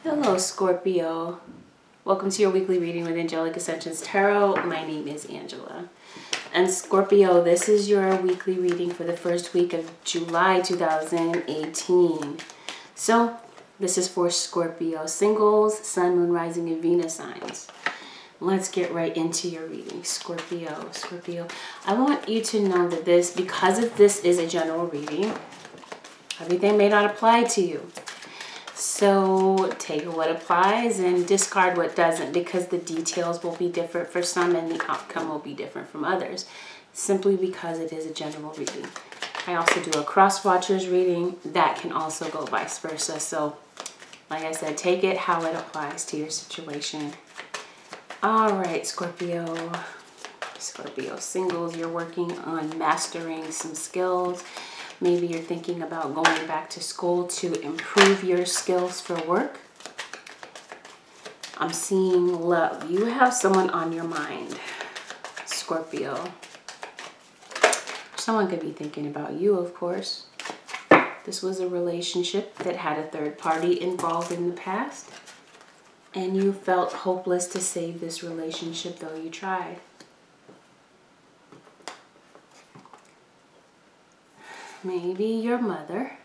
Hello, Scorpio. Welcome to your weekly reading with Angelic Ascensions Tarot. My name is Angela. And Scorpio, this is your weekly reading for the first week of July 2018. So, this is for Scorpio singles, Sun, Moon, Rising, and Venus signs. Let's get right into your reading. Scorpio, I want you to know that because this is a general reading, everything may not apply to you. So take what applies and discard what doesn't, because the details will be different for some and the outcome will be different from others, simply because it is a general reading. I also do a cross-watchers reading that can also go vice versa. So like I said, take it how it applies to your situation. All right, Scorpio singles, you're working on mastering some skills. Maybe you're thinking about going back to school to improve your skills for work. I'm seeing love. You have someone on your mind, Scorpio. Someone could be thinking about you, of course. This was a relationship that had a third party involved in the past, and you felt hopeless to save this relationship, though you tried. Maybe your mother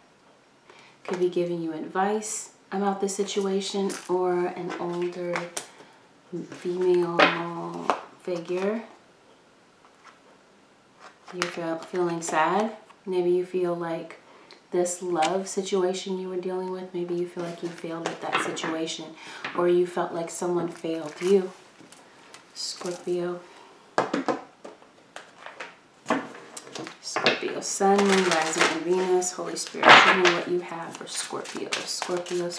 could be giving you advice about the situation, or an older female figure. You're feeling sad. Maybe you feel like this love situation you were dealing with, maybe you feel like you failed at that situation, or you felt like someone failed you, Scorpio. Scorpio, Sun, Moon, Rising, and Venus. Holy Spirit, show me what you have for Scorpio. Scorpio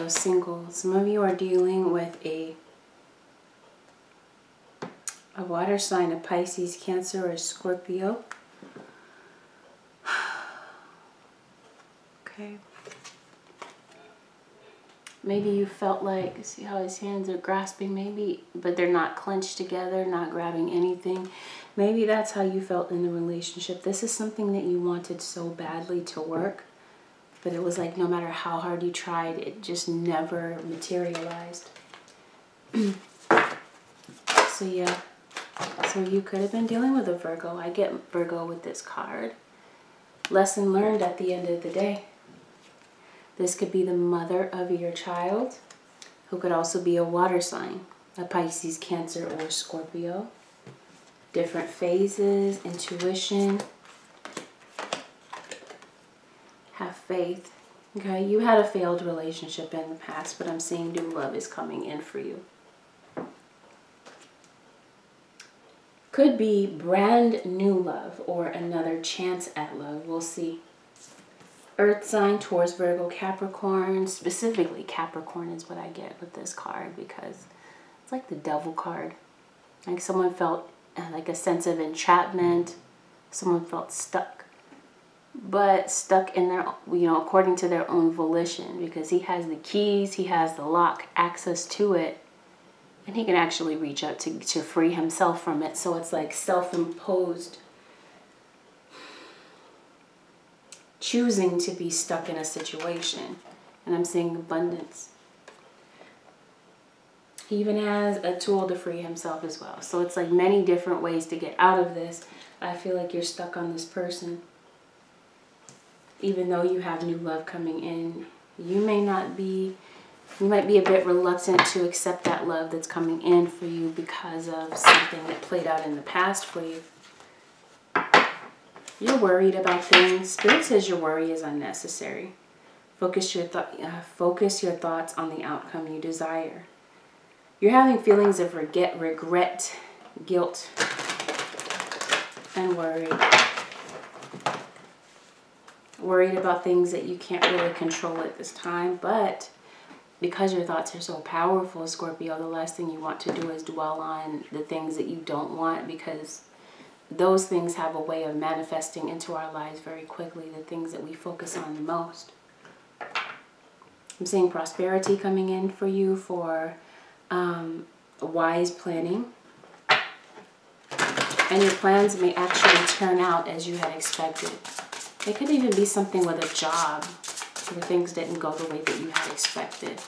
single. Some of you are dealing with a water sign, a Pisces, Cancer, or Scorpio. Okay. Maybe you felt like, see how his hands are grasping, maybe, but they're not clenched together, not grabbing anything. Maybe that's how you felt in the relationship. This is something that you wanted so badly to work, but it was like no matter how hard you tried, it just never materialized. So yeah, so you could have been dealing with a Virgo. I get Virgo with this card. Lesson learned at the end of the day. This could be the mother of your child, who could also be a water sign, a Pisces, Cancer, or Scorpio. Different phases, intuition. Have faith. Okay, you had a failed relationship in the past, but I'm seeing new love is coming in for you. Could be brand new love or another chance at love. We'll see. Earth sign, Taurus, Virgo, Capricorn. Specifically Capricorn is what I get with this card, because it's like the devil card. Like someone felt like a sense of entrapment. Someone felt stuck. But stuck in their, according to their own volition, because he has the keys, he has the lock, access to it. And he can actually reach out to free himself from it. So it's like self-imposed, choosing to be stuck in a situation. And I'm seeing abundance. He even has a tool to free himself as well. So it's like many different ways to get out of this. I feel like you're stuck on this person. Even though you have new love coming in, you might be a bit reluctant to accept that love that's coming in for you because of something that played out in the past for you. You're worried about things. Spirit says your worry is unnecessary. Focus your thoughts on the outcome you desire. You're having feelings of regret, guilt, and worry. Worried about things that you can't really control at this time, but because your thoughts are so powerful, Scorpio, the last thing you want to do is dwell on the things that you don't want, because those things have a way of manifesting into our lives very quickly, the things that we focus on the most. I'm seeing prosperity coming in for you, for wise planning. And your plans may actually turn out as you had expected. It could even be something with a job. where things didn't go the way that you had expected.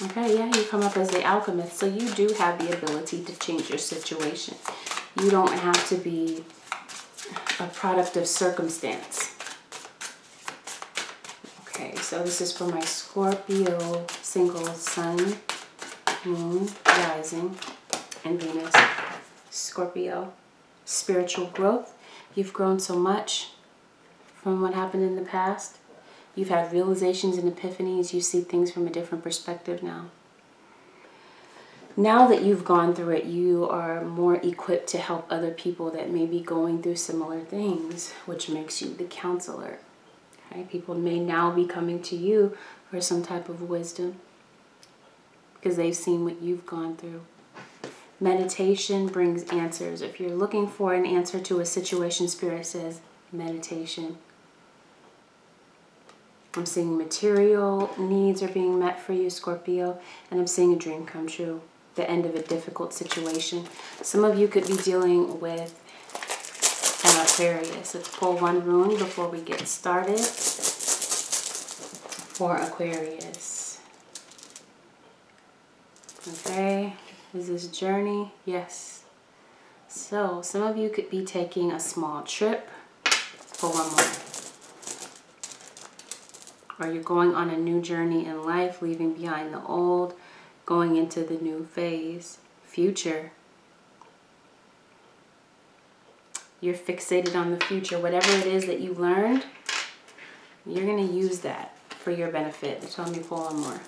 Okay, yeah, you come up as the alchemist, so you do have the ability to change your situation. You don't have to be a product of circumstance. Okay, so this is for my Scorpio single sun, moon, rising, and Venus. Scorpio, spiritual growth. You've grown so much from what happened in the past. You've had realizations and epiphanies. You see things from a different perspective now. Now that you've gone through it, you are more equipped to help other people that may be going through similar things, which makes you the counselor. Okay? People may now be coming to you for some type of wisdom because they've seen what you've gone through. Meditation brings answers. If you're looking for an answer to a situation, Spirit says meditation. I'm seeing material needs are being met for you, Scorpio, and I'm seeing a dream come true, the end of a difficult situation. Some of you could be dealing with an Aquarius. Let's pull one rune before we get started for Aquarius. Okay, is this journey? Yes. So some of you could be taking a small trip for one more. Or you're going on a new journey in life, leaving behind the old, going into the new phase, future. You're fixated on the future. Whatever it is that you learned, you're going to use that for your benefit. They're telling me pull one more.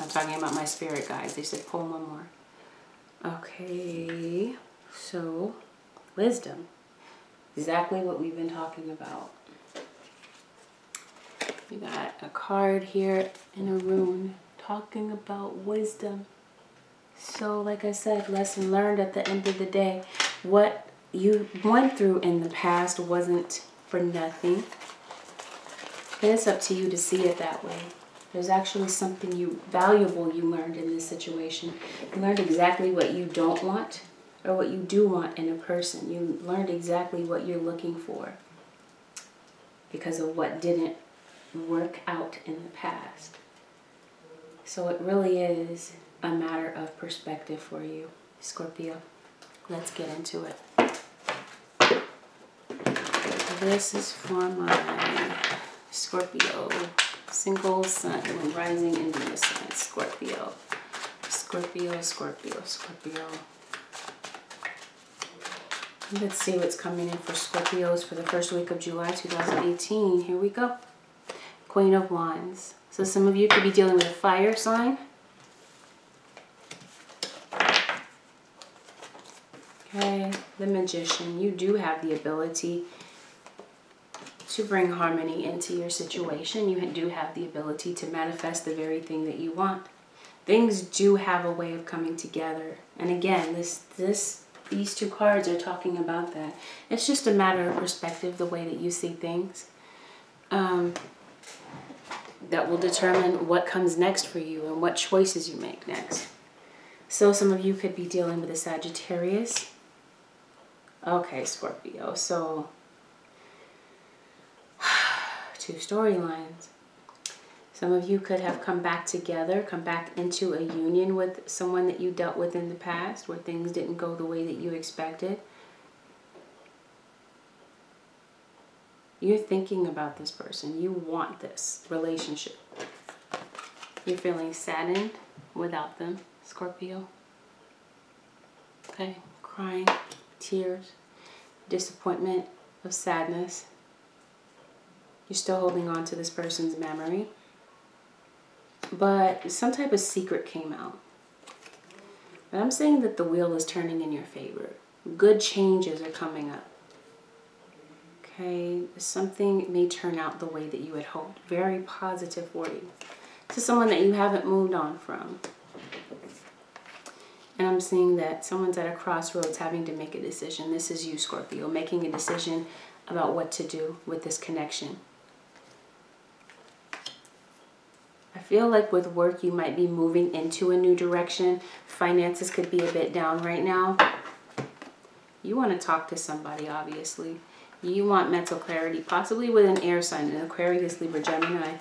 I'm talking about my spirit guides. They said pull one more. Okay, so wisdom. Exactly what we've been talking about. We got a card here and a rune talking about wisdom. So like I said, lesson learned at the end of the day. What you went through in the past wasn't for nothing. And it's up to you to see it that way. There's actually something valuable you learned in this situation. You learned exactly what you don't want or what you do want in a person. You learned exactly what you're looking for because of what didn't work out in the past. So it really is a matter of perspective for you, Scorpio. Let's get into it. This is for my Scorpio single sun, moon, rising, and Venus sign. Scorpio. Scorpio, Scorpio, Scorpio. Let's see what's coming in for Scorpios for the first week of July 2018. Here we go. Queen of Wands. So some of you could be dealing with a fire sign. Okay, the Magician. You do have the ability to bring harmony into your situation. You do have the ability to manifest the very thing that you want. Things do have a way of coming together. And again, these two cards are talking about that. It's just a matter of perspective, the way that you see things. That will determine what comes next for you and what choices you make next. So some of you could be dealing with a Sagittarius. Okay, Scorpio. So two storylines. Some of you could have come back together, come back into a union with someone that you dealt with in the past where things didn't go the way that you expected. You're thinking about this person. You want this relationship. You're feeling saddened without them, Scorpio. Okay, crying, tears, disappointment, of sadness. You're still holding on to this person's memory. But some type of secret came out. But I'm saying that the wheel is turning in your favor. Good changes are coming up. Okay, something may turn out the way that you had hoped. Very positive for you. To someone that you haven't moved on from. And I'm seeing that someone's at a crossroads having to make a decision. This is you, Scorpio, making a decision about what to do with this connection. I feel like with work, you might be moving into a new direction. Finances could be a bit down right now. You want to talk to somebody, obviously. You want mental clarity, possibly with an air sign, an Aquarius, Libra, Gemini,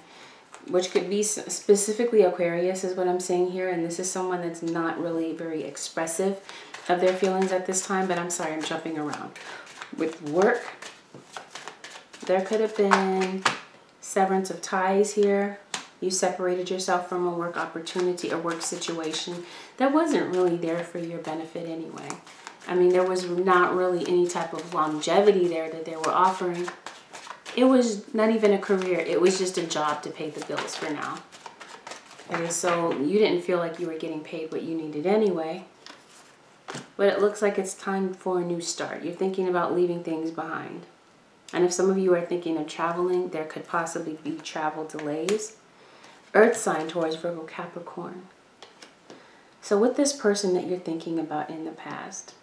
which could be specifically Aquarius is what I'm saying here. And this is someone that's not really very expressive of their feelings at this time. But I'm sorry, I'm jumping around. With work, there could have been severance of ties here. You separated yourself from a work opportunity, a work situation that wasn't really there for your benefit anyway. I mean, there was not really any type of longevity there that they were offering. It was not even a career. It was just a job to pay the bills for now. Okay, so you didn't feel like you were getting paid what you needed anyway. But it looks like it's time for a new start. You're thinking about leaving things behind. And if some of you are thinking of traveling, there could possibly be travel delays. Earth sign, Taurus, Virgo, Capricorn. So with this person that you're thinking about in the past,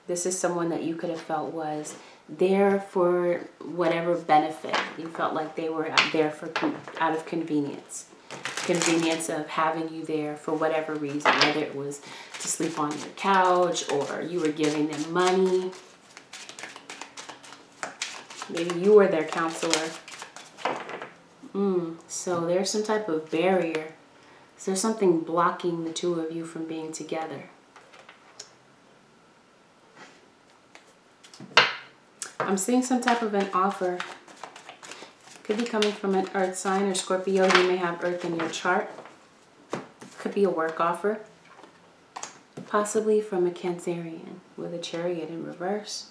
this is someone that you could have felt was there for whatever benefit. You felt like they were out there for out of convenience. Convenience of having you there for whatever reason, whether it was to sleep on your couch or you were giving them money. Maybe you were their counselor. So there's some type of barrier. So there's something blocking the two of you from being together. I'm seeing some type of an offer. Could be coming from an earth sign or Scorpio. You may have earth in your chart. Could be a work offer. Possibly from a Cancerian with a Chariot in reverse.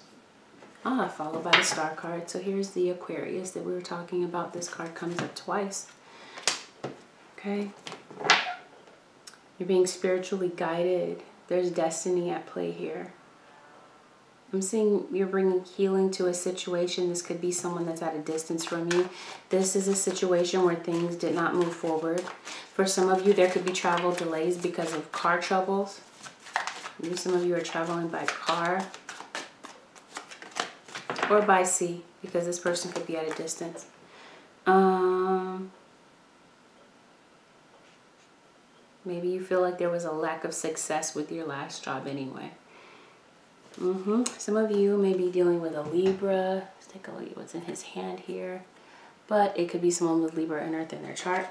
Followed by the Star card. So here's the Aquarius that we were talking about. This card comes up twice. Okay. You're being spiritually guided. There's destiny at play here. I'm seeing you're bringing healing to a situation. This could be someone that's at a distance from you. This is a situation where things did not move forward. For some of you, there could be travel delays because of car troubles. Maybe some of you are traveling by car or by sea because this person could be at a distance. Maybe you feel like there was a lack of success with your last job anyway. Some of you may be dealing with a Libra. Let's take a look at what's in his hand here. But it could be someone with Libra and Earth in their chart.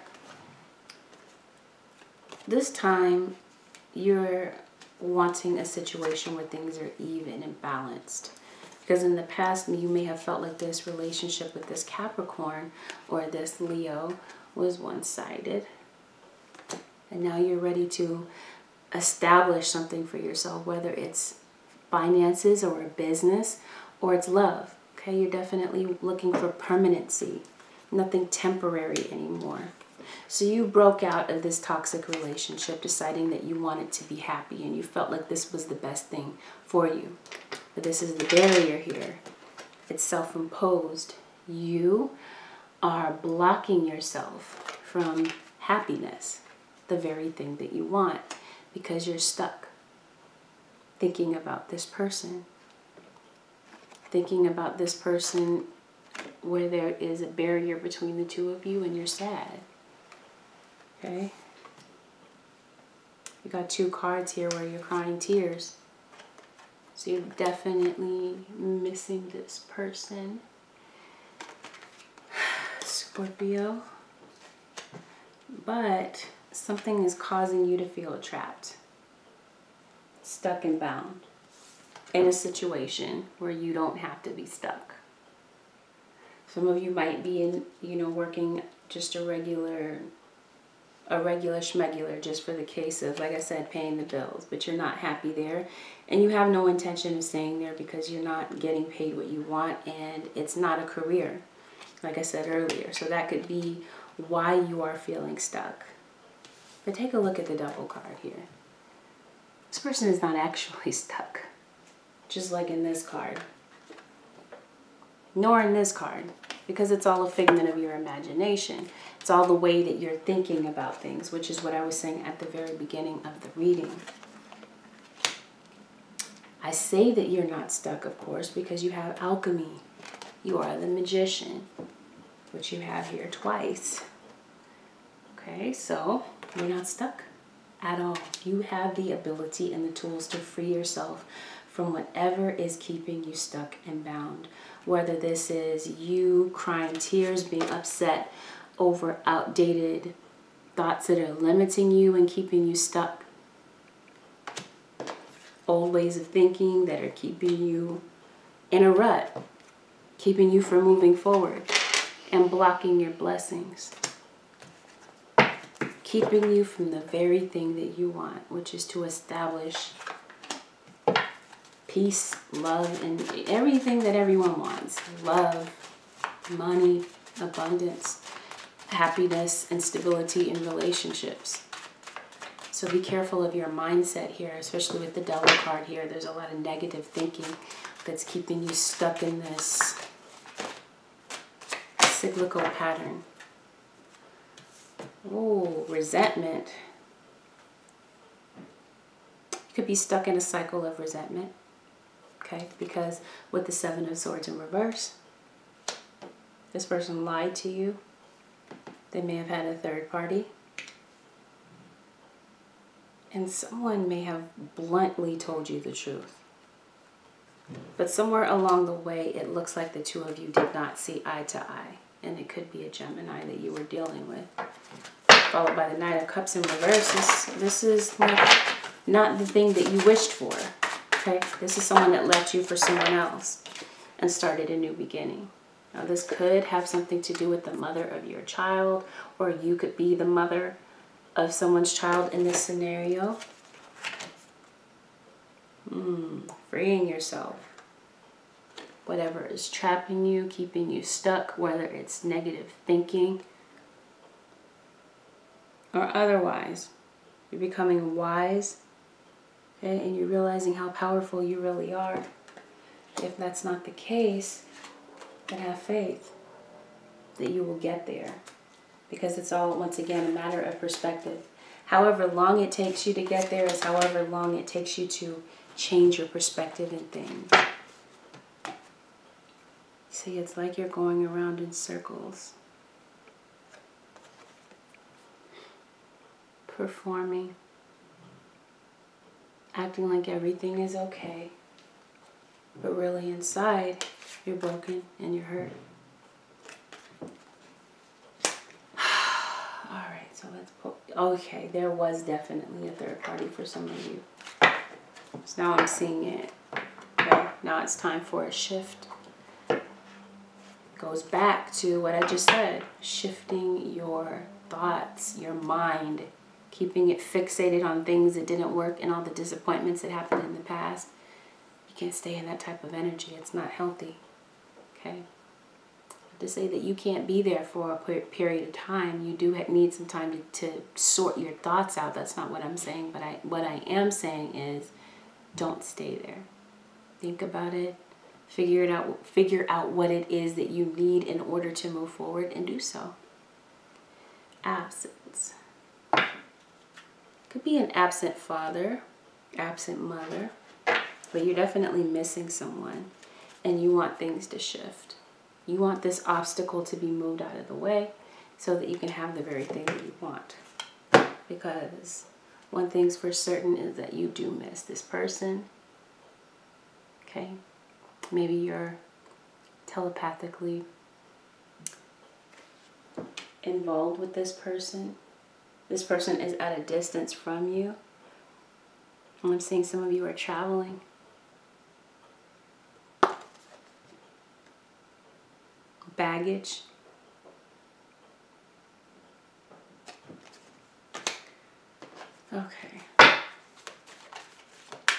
This time, you're wanting a situation where things are even and balanced. Because in the past, you may have felt like this relationship with this Capricorn or this Leo was one-sided. And now you're ready to establish something for yourself, whether it's finances or a business or it's love. Okay, you're definitely looking for permanency, nothing temporary anymore. So you broke out of this toxic relationship, deciding that you wanted to be happy and you felt like this was the best thing for you. But this is the barrier here. It's self-imposed. You are blocking yourself from happiness, the very thing that you want, because you're stuck thinking about this person. Thinking about this person where there is a barrier between the two of you and you're sad. Okay? You got two cards here where you're crying tears. So you're definitely missing this person. Scorpio. But something is causing you to feel trapped. Stuck and bound. In a situation where you don't have to be stuck. Some of you might be in, working just a regular schmegular just for the case of, like I said, paying the bills, but you're not happy there and you have no intention of staying there because you're not getting paid what you want and it's not a career, like I said earlier. So that could be why you are feeling stuck. But take a look at the Devil card here. This person is not actually stuck, just like in this card, nor in this card, because it's all a figment of your imagination. It's all the way that you're thinking about things, which is what I was saying at the very beginning of the reading. I say that you're not stuck, of course, because you have alchemy. You are the magician, which you have here twice. Okay, so you're not stuck at all. You have the ability and the tools to free yourself from whatever is keeping you stuck and bound. Whether this is you crying tears, being upset over outdated thoughts that are limiting you and keeping you stuck. Old ways of thinking that are keeping you in a rut, keeping you from moving forward and blocking your blessings. Keeping you from the very thing that you want, which is to establish peace, love, and everything that everyone wants. Love, money, abundance, happiness, and stability in relationships. So be careful of your mindset here, especially with the Devil card here. There's a lot of negative thinking that's keeping you stuck in this cyclical pattern. Oh, resentment. You could be stuck in a cycle of resentment. Okay, because with the Seven of Swords in reverse, this person lied to you. They may have had a third party. And someone may have bluntly told you the truth. But somewhere along the way, it looks like the two of you did not see eye to eye. And it could be a Gemini that you were dealing with. Followed by the Knight of Cups in reverse. This is not the thing that you wished for. Okay? This is someone that left you for someone else and started a new beginning. Now, this could have something to do with the mother of your child, or you could be the mother of someone's child in this scenario. Freeing yourself. Whatever is trapping you, keeping you stuck, whether it's negative thinking or otherwise. You're becoming wise, okay, and you're realizing how powerful you really are. If that's not the case, then have faith that you will get there. Because it's all, once again, a matter of perspective. However long it takes you to get there is however long it takes you to change your perspective in things. See, it's like you're going around in circles. Performing. Acting like everything is okay. But really inside, you're broken and you're hurt. Alright, so let's pull. Okay, there was definitely a third party for some of you. So now I'm seeing it. Okay, now it's time for a shift. Goes back to what I just said. Shifting your thoughts, your mind. Keeping it fixated on things that didn't work and all the disappointments that happened in the past. You can't stay in that type of energy. It's not healthy. Okay? To say that you can't be there for a period of time, you do need some time to sort your thoughts out. That's not what I'm saying. But what I am saying is don't stay there. Think about it. Figure it out. Figure out what it is that you need in order to move forward and do so. Absence. Could be an absent father, absent mother, but you're definitely missing someone and you want things to shift. You want this obstacle to be moved out of the way so that you can have the very thing that you want. Because one thing's for certain is that you do miss this person. Okay? Maybe you're telepathically involved with this person. This person is at a distance from you. And I'm seeing some of you are traveling. Baggage. Okay.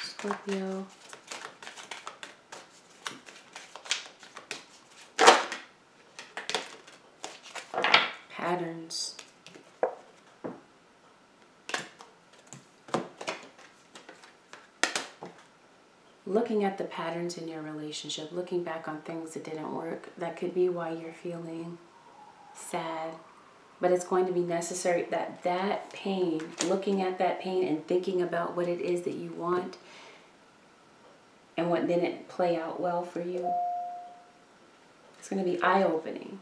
Scorpio. Patterns. Looking at the patterns in your relationship, looking back on things that didn't work, that could be why you're feeling sad. But it's going to be necessary that pain, looking at that pain and thinking about what it is that you want and what didn't play out well for you, it's going to be eye-opening,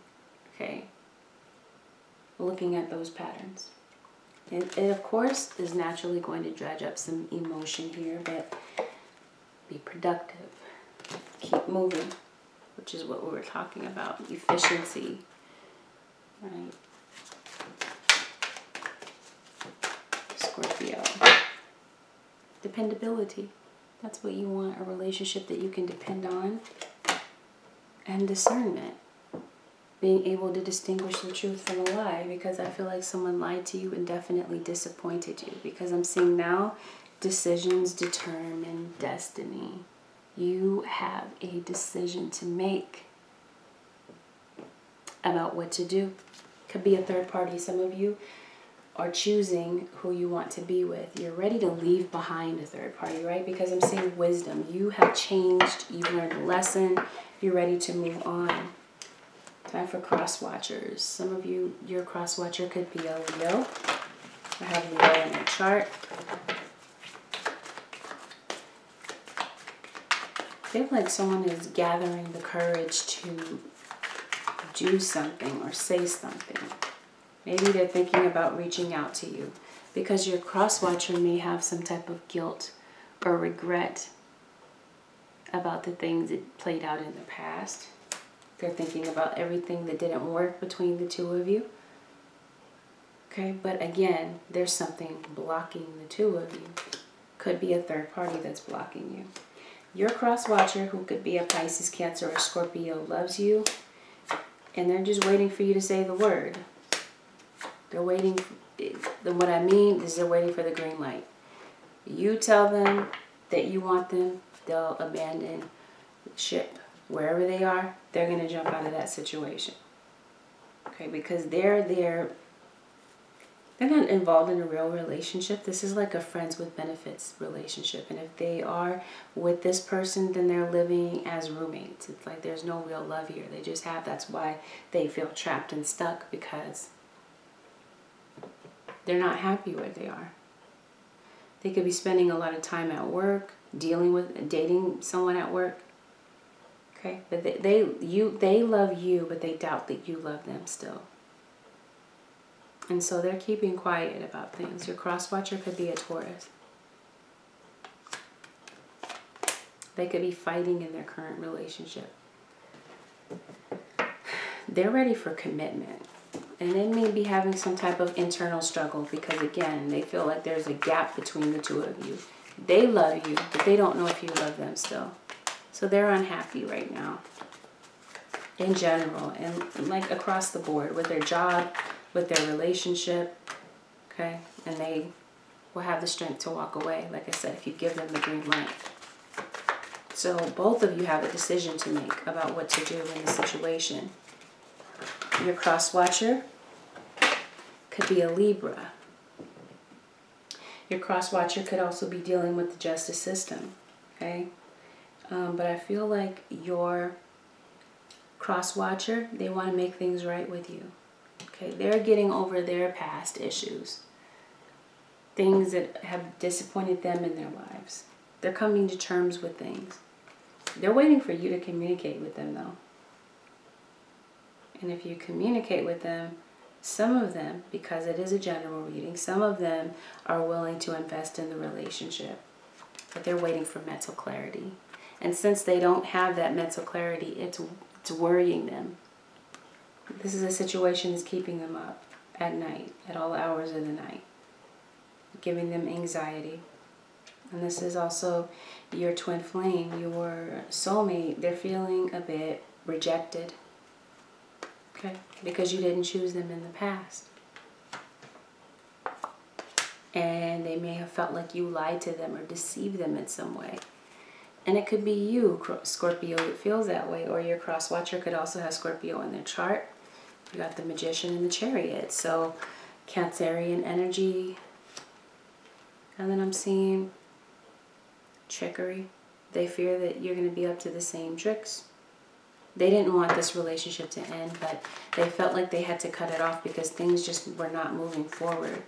okay? Looking at those patterns. And it, of course, is naturally going to dredge up some emotion here, but Be productive. Keep moving, which is what we were talking about. Efficiency. Right? Scorpio. Dependability. That's what you want, a relationship that you can depend on. And discernment. Being able to distinguish the truth from a lie, because I feel like someone lied to you and definitely disappointed you. Because I'm seeing now, decisions determine destiny. You have a decision to make about what to do. Could be a third party. Some of you are choosing who you want to be with. You're ready to leave behind a third party, right? Because I'm seeing wisdom. You have changed. You've learned a lesson. You're ready to move on. Time for cross watchers. Some of you, your cross watcher could be a Leo. I have Leo in your chart. I feel like someone is gathering the courage to do something or say something. Maybe they're thinking about reaching out to you, because your cross watcher may have some type of guilt or regret about the things that played out in the past. They're thinking about everything that didn't work between the two of you. Okay, but again, there's something blocking the two of you. Could be a third party that's blocking you. Your cross watcher, who could be a Pisces, Cancer, or Scorpio, loves you, and they're just waiting for you to say the word. They're waiting. What I mean is they're waiting for the green light. You tell them that you want them, they'll abandon ship. Wherever they are, they're going to jump out of that situation. Okay, because they're not involved in a real relationship. This is like a friends with benefits relationship. And if they are with this person, then they're living as roommates. It's like there's no real love here. They just have, that's why they feel trapped and stuck, because they're not happy where they are. They could be spending a lot of time at work, dating someone at work. Okay, but they love you, but they doubt that you love them still. And so they're keeping quiet about things. Your cross watcher could be a Taurus. They could be fighting in their current relationship. They're ready for commitment. And they may be having some type of internal struggle, because again, they feel like there's a gap between the two of you. They love you, but they don't know if you love them still. So they're unhappy right now. In general, and like across the board, with their job, with their relationship, okay? And they will have the strength to walk away, like I said, if you give them the green light. So both of you have a decision to make about what to do in the situation. Your cross watcher could be a Libra. Your cross watcher could also be dealing with the justice system, okay? But I feel like your cross watcher, they want to make things right with you. Okay, they're getting over their past issues. Things that have disappointed them in their lives. They're coming to terms with things. They're waiting for you to communicate with them, though. And if you communicate with them, some of them, because it is a general reading, some of them are willing to invest in the relationship. But they're waiting for mental clarity. And since they don't have that mental clarity, it's worrying them. This is a situation that's keeping them up at night, at all hours of the night, giving them anxiety. And this is also your twin flame, your soulmate. They're feeling a bit rejected, okay, because you didn't choose them in the past. And they may have felt like you lied to them or deceived them in some way. And it could be you, Scorpio, that feels that way. Or your cross watcher could also have Scorpio in their chart. You got the Magician and the Chariot. So Cancerian energy. And then I'm seeing trickery. They fear that you're going to be up to the same tricks. They didn't want this relationship to end, but they felt like they had to cut it off because things just were not moving forward.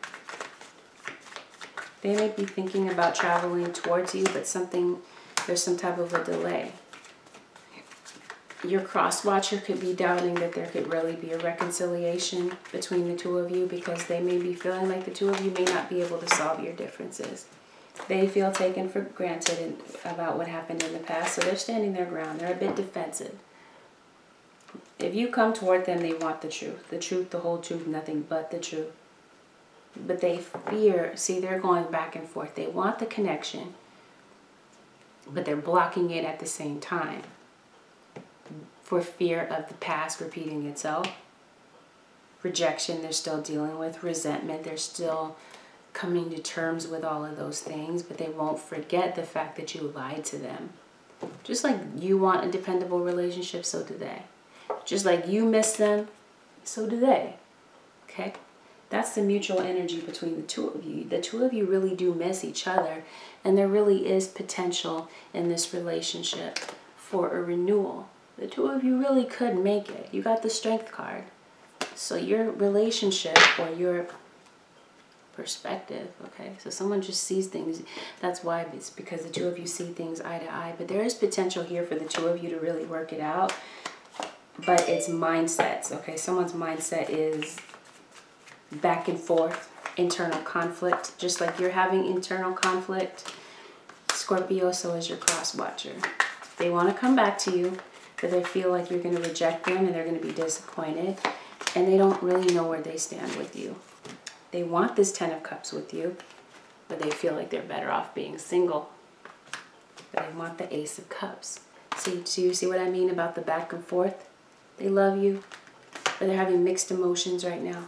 They may be thinking about traveling towards you, but there's some type of a delay. Your cross watcher could be doubting that there could really be a reconciliation between the two of you, because they may be feeling like the two of you may not be able to solve your differences. They feel taken for granted about what happened in the past, so they're standing their ground. They're a bit defensive. If you come toward them, they want the truth, the whole truth, nothing but the truth. But they fear, see, they're going back and forth. They want the connection, but they're blocking it at the same time for fear of the past repeating itself. Rejection, they're still dealing with. Resentment, they're still coming to terms with all of those things, but they won't forget the fact that you lied to them. Just like you want a dependable relationship, so do they. Just like you miss them, so do they. Okay? That's the mutual energy between the two of you. The two of you really do miss each other, and there really is potential in this relationship for a renewal. The two of you really could make it. You got the Strength card. So your relationship or your perspective, okay? So someone just sees things. That's why it's because the two of you see things eye to eye. But there is potential here for the two of you to really work it out. But it's mindsets, okay? Someone's mindset is back and forth, internal conflict. Just like you're having internal conflict, Scorpio, so is your cross watcher. They want to come back to you, but they feel like you're going to reject them and they're going to be disappointed. And they don't really know where they stand with you. They want this 10 of Cups with you, but they feel like they're better off being single. But they want the Ace of Cups. See, do you see what I mean about the back and forth? They love you, but they're having mixed emotions right now.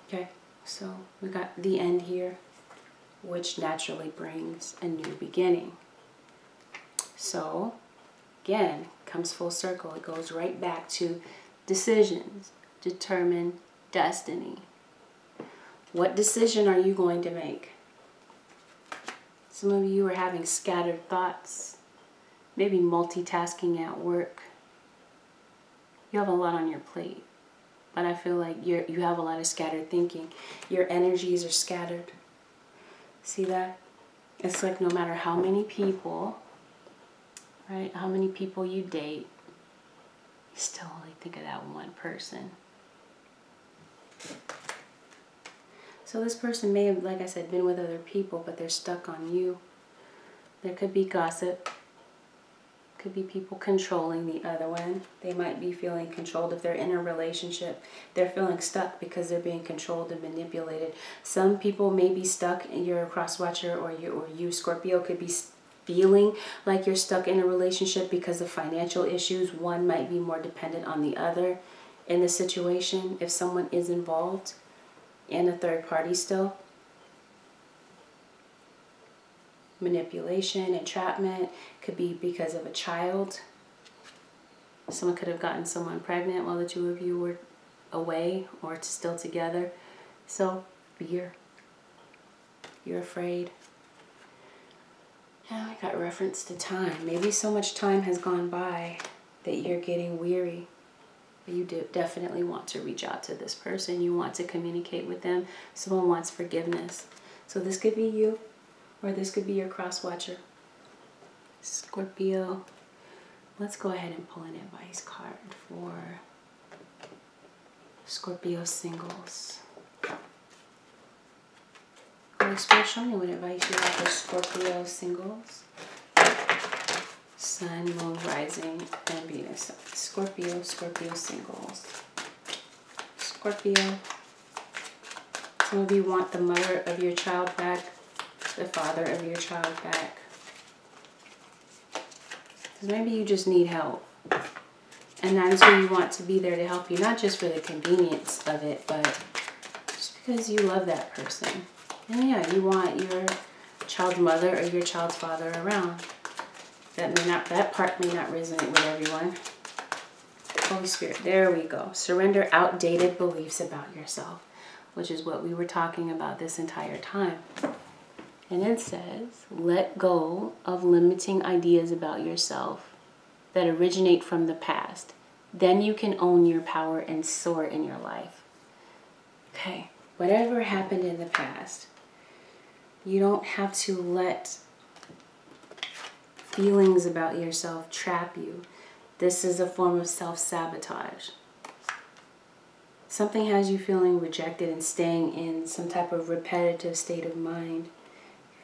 Okay, so we got the End here, which naturally brings a new beginning. So, again, comes full circle. It goes right back to decisions determine destiny. What decision are you going to make? Some of you are having scattered thoughts, maybe multitasking at work. You have a lot on your plate, but I feel like you have a lot of scattered thinking. Your energies are scattered. See that? It's like no matter how many people, right, how many people you date, you still only think of that one person. So this person may have, like I said, been with other people, but they're stuck on you. There could be gossip. Could be people controlling the other one. They might be feeling controlled. If they're in a relationship, they're feeling stuck because they're being controlled and manipulated. Some people may be stuck, and you're a cross watcher, or you Scorpio could be feeling like you're stuck in a relationship because of financial issues. One might be more dependent on the other in the situation if someone is involved and a third party still. Manipulation, entrapment, could be because of a child. Someone could have gotten someone pregnant while the two of you were away or still together. So fear. You're afraid. Yeah, I got reference to time. Maybe so much time has gone by that you're getting weary. You definitely want to reach out to this person. You want to communicate with them. Someone wants forgiveness. So this could be you, or this could be your cross watcher. Scorpio. Let's go ahead and pull an advice card for Scorpio singles. Holy Spirit, show me what advice you have for Scorpio singles. Sun, Moon, Rising, and Venus. Scorpio singles. Scorpio. Some of you want the mother of your child back, the father of your child back. Because maybe you just need help. And that's who you want to be there to help you. Not just for the convenience of it, but just because you love that person. And yeah, you want your child's mother or your child's father around. That part may not resonate with everyone. Holy Spirit, there we go. Surrender outdated beliefs about yourself, which is what we were talking about this entire time. And it says, let go of limiting ideas about yourself that originate from the past. Then you can own your power and soar in your life. Okay, whatever happened in the past, you don't have to let feelings about yourself trap you. This is a form of self-sabotage. Something has you feeling rejected and staying in some type of repetitive state of mind.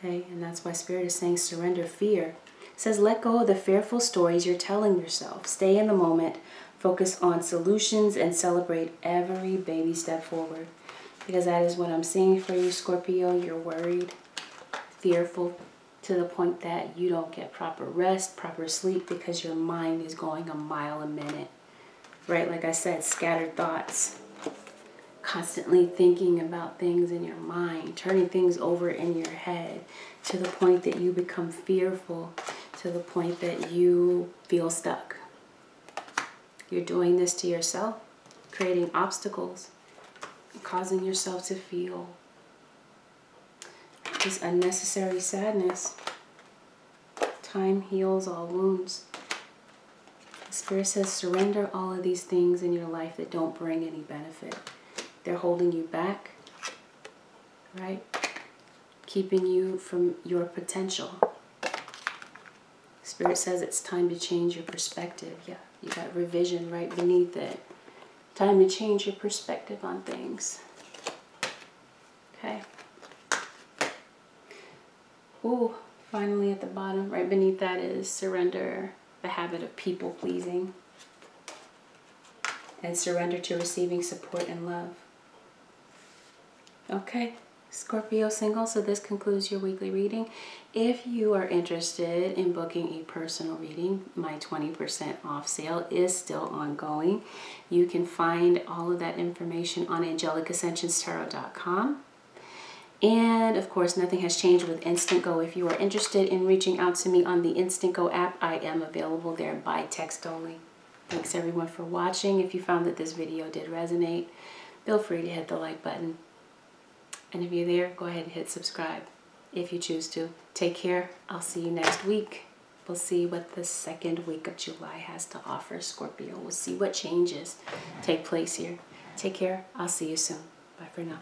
Okay, and that's why Spirit is saying surrender fear. It says let go of the fearful stories you're telling yourself. Stay in the moment, focus on solutions, and celebrate every baby step forward. Because that is what I'm seeing for you, Scorpio. You're worried, fearful, to the point that you don't get proper rest, proper sleep, because your mind is going a mile a minute. Right, like I said, scattered thoughts. Constantly thinking about things in your mind, turning things over in your head, to the point that you become fearful, to the point that you feel stuck. You're doing this to yourself, creating obstacles, causing yourself to feel this unnecessary sadness. Time heals all wounds. The Spirit says surrender all of these things in your life that don't bring any benefit. They're holding you back, right? Keeping you from your potential. Spirit says it's time to change your perspective. Yeah, you got revision right beneath it. Time to change your perspective on things. Okay. Ooh, finally at the bottom, right beneath that is surrender the habit of people pleasing. And surrender to receiving support and love. Okay, Scorpio single, so this concludes your weekly reading. If you are interested in booking a personal reading, my 20% off sale is still ongoing. You can find all of that information on AngelicAscensionsTarot.com. And of course, nothing has changed with Instant Go. If you are interested in reaching out to me on the Instant Go app, I am available there by text only. Thanks everyone for watching. If you found that this video did resonate, feel free to hit the like button. And if you're there, go ahead and hit subscribe if you choose to. Take care. I'll see you next week. We'll see what the second week of July has to offer, Scorpio. We'll see what changes take place here. Take care. I'll see you soon. Bye for now.